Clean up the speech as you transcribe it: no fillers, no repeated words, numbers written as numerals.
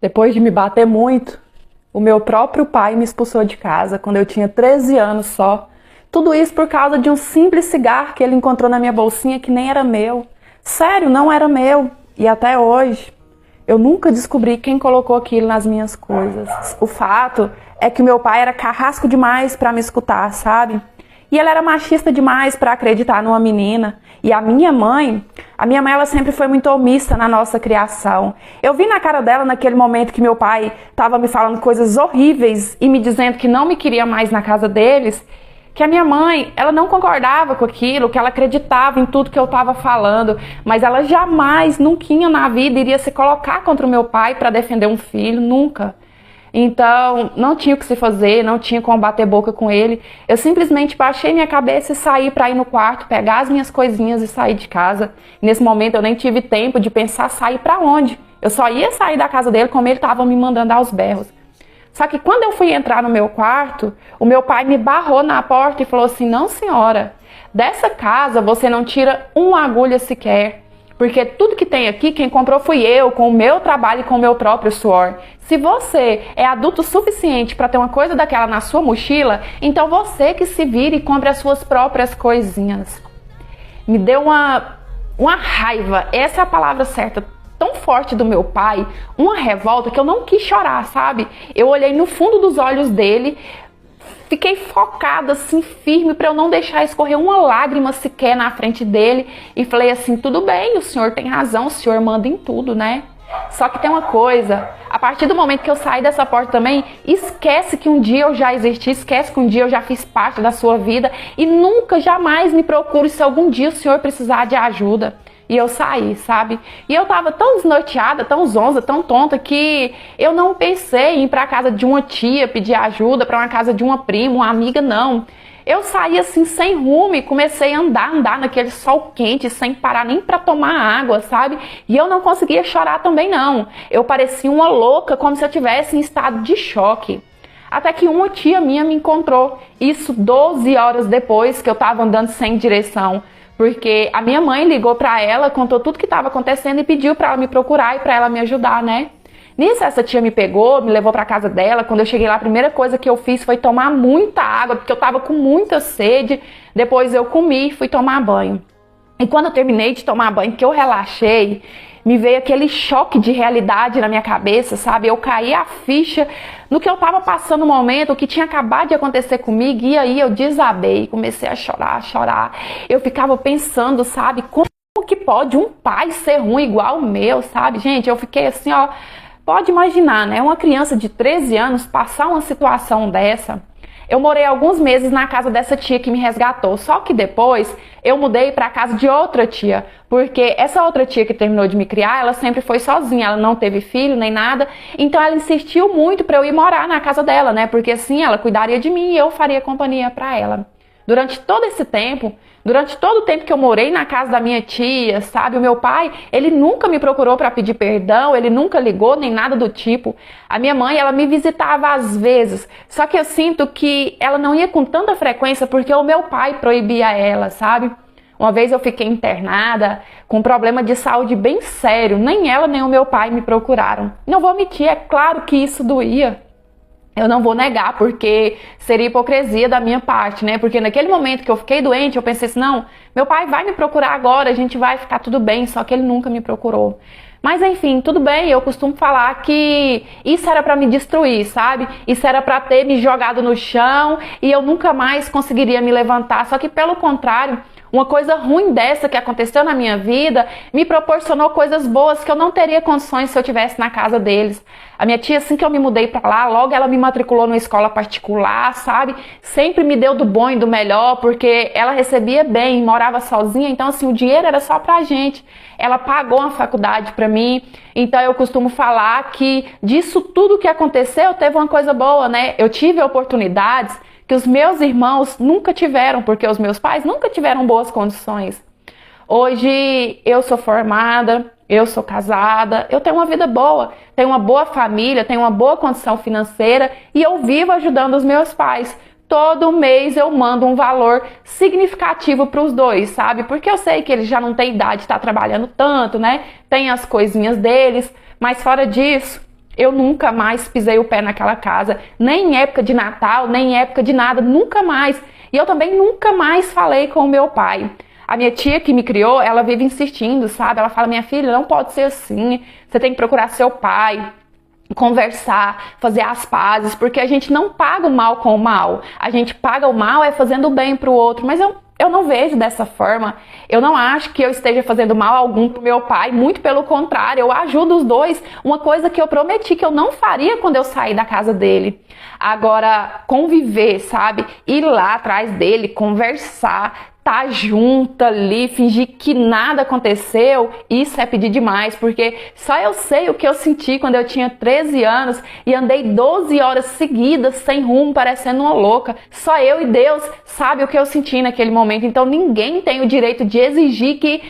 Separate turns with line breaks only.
Depois de me bater muito, o meu próprio pai me expulsou de casa quando eu tinha 13 anos só. Tudo isso por causa de um simples cigarro que ele encontrou na minha bolsinha que nem era meu. Sério, não era meu. E até hoje, eu nunca descobri quem colocou aquilo nas minhas coisas. O fato é que o meu pai era carrasco demais para me escutar, sabe? E ele era machista demais para acreditar numa menina. E a minha mãe, ela sempre foi muito omissa na nossa criação. Eu vi na cara dela naquele momento que meu pai estava me falando coisas horríveis e me dizendo que não me queria mais na casa deles, que a minha mãe, ela não concordava com aquilo, que ela acreditava em tudo que eu estava falando, mas ela jamais, nunca na vida iria se colocar contra o meu pai para defender um filho, nunca. Então, não tinha o que se fazer, não tinha como bater boca com ele. Eu simplesmente baixei minha cabeça e saí para ir no quarto, pegar as minhas coisinhas e sair de casa. Nesse momento eu nem tive tempo de pensar sair para onde. Eu só ia sair da casa dele como ele estava me mandando aos berros. Só que quando eu fui entrar no meu quarto, o meu pai me barrou na porta e falou assim: não senhora, dessa casa você não tira uma agulha sequer. Porque tudo que tem aqui, quem comprou fui eu, com o meu trabalho e com o meu próprio suor. Se você é adulto suficiente para ter uma coisa daquela na sua mochila, então você que se vire e compre as suas próprias coisinhas. Me deu uma raiva, essa é a palavra certa, tão forte do meu pai, uma revolta que eu não quis chorar, sabe? Eu olhei no fundo dos olhos dele, fiquei focada assim, firme, para eu não deixar escorrer uma lágrima sequer na frente dele. E falei assim: tudo bem, o senhor tem razão, o senhor manda em tudo, né? Só que tem uma coisa, a partir do momento que eu saí dessa porta também, esquece que um dia eu já existi, esquece que um dia eu já fiz parte da sua vida. E nunca, jamais me procure se algum dia o senhor precisar de ajuda. E eu saí, sabe? E eu tava tão desnorteada, tão zonza, tão tonta, que eu não pensei em ir pra casa de uma tia pedir ajuda, pra uma casa de uma prima, uma amiga, não. Eu saí assim, sem rumo, e comecei a andar naquele sol quente, sem parar nem pra tomar água, sabe? E eu não conseguia chorar também, não. Eu parecia uma louca, como se eu tivesse em estado de choque. Até que uma tia minha me encontrou, isso 12 horas depois que eu tava andando sem direção. Porque a minha mãe ligou pra ela, contou tudo que estava acontecendo e pediu pra ela me procurar e pra ela me ajudar, né? Nisso, essa tia me pegou, me levou pra casa dela. Quando eu cheguei lá, a primeira coisa que eu fiz foi tomar muita água, porque eu tava com muita sede. Depois eu comi e fui tomar banho. E quando eu terminei de tomar banho, que eu relaxei, me veio aquele choque de realidade na minha cabeça, sabe? Eu caí a ficha no que eu tava passando no momento, o que tinha acabado de acontecer comigo, e aí eu desabei, comecei a chorar. Eu ficava pensando, sabe, como que pode um pai ser ruim igual o meu, sabe? Gente, eu fiquei assim, ó, pode imaginar, né? Uma criança de 13 anos passar uma situação dessa. Eu morei alguns meses na casa dessa tia que me resgatou, só que depois eu mudei para a casa de outra tia, porque essa outra tia que terminou de me criar, ela sempre foi sozinha, ela não teve filho nem nada, então ela insistiu muito para eu ir morar na casa dela, né? Porque assim ela cuidaria de mim e eu faria companhia para ela. Durante todo esse tempo, durante todo o tempo que eu morei na casa da minha tia, sabe? O meu pai, ele nunca me procurou para pedir perdão, ele nunca ligou, nem nada do tipo. A minha mãe, ela me visitava às vezes, só que eu sinto que ela não ia com tanta frequência porque o meu pai proibia ela, sabe? Uma vez eu fiquei internada com um problema de saúde bem sério, nem ela nem o meu pai me procuraram. Não vou mentir, é claro que isso doía. Eu não vou negar, porque seria hipocrisia da minha parte, né? Porque naquele momento que eu fiquei doente, eu pensei assim, não, meu pai vai me procurar agora, a gente vai ficar tudo bem, só que ele nunca me procurou. Mas enfim, tudo bem, eu costumo falar que isso era pra me destruir, sabe? Isso era pra ter me jogado no chão e eu nunca mais conseguiria me levantar, só que pelo contrário, uma coisa ruim dessa que aconteceu na minha vida me proporcionou coisas boas que eu não teria condições se eu estivesse na casa deles. A minha tia, assim que eu me mudei pra lá, logo ela me matriculou numa escola particular, sabe? Sempre me deu do bom e do melhor, porque ela recebia bem, morava sozinha, então assim, o dinheiro era só pra gente. Ela pagou uma faculdade pra mim, então eu costumo falar que disso tudo que aconteceu, teve uma coisa boa, né? Eu tive oportunidades que os meus irmãos nunca tiveram, porque os meus pais nunca tiveram boas condições. Hoje eu sou formada, eu sou casada, eu tenho uma vida boa, tenho uma boa família, tenho uma boa condição financeira e eu vivo ajudando os meus pais. Todo mês eu mando um valor significativo para os dois, sabe? Porque eu sei que eles já não têm idade de estar trabalhando tanto, né? Tem as coisinhas deles, mas fora disso, Eu nunca mais pisei o pé naquela casa, nem em época de Natal, nem em época de nada, nunca mais. E eu também nunca mais falei com o meu pai. A minha tia que me criou, ela vive insistindo, sabe? Ela fala, minha filha, não pode ser assim, você tem que procurar seu pai, conversar, fazer as pazes, porque a gente não paga o mal com o mal. A gente paga o mal fazendo o bem pro outro, mas eu não vejo dessa forma. Eu não acho que eu esteja fazendo mal algum pro meu pai, muito pelo contrário, eu ajudo os dois. Uma coisa que eu prometi que eu não faria quando eu saí da casa dele. Agora, conviver, sabe? Ir lá atrás dele, conversar, tá junto ali, fingir que nada aconteceu, isso é pedir demais, porque só eu sei o que eu senti quando eu tinha 13 anos e andei 12 horas seguidas, sem rumo, parecendo uma louca. Só eu e Deus sabe o que eu senti naquele momento, então ninguém tem o direito de exigir que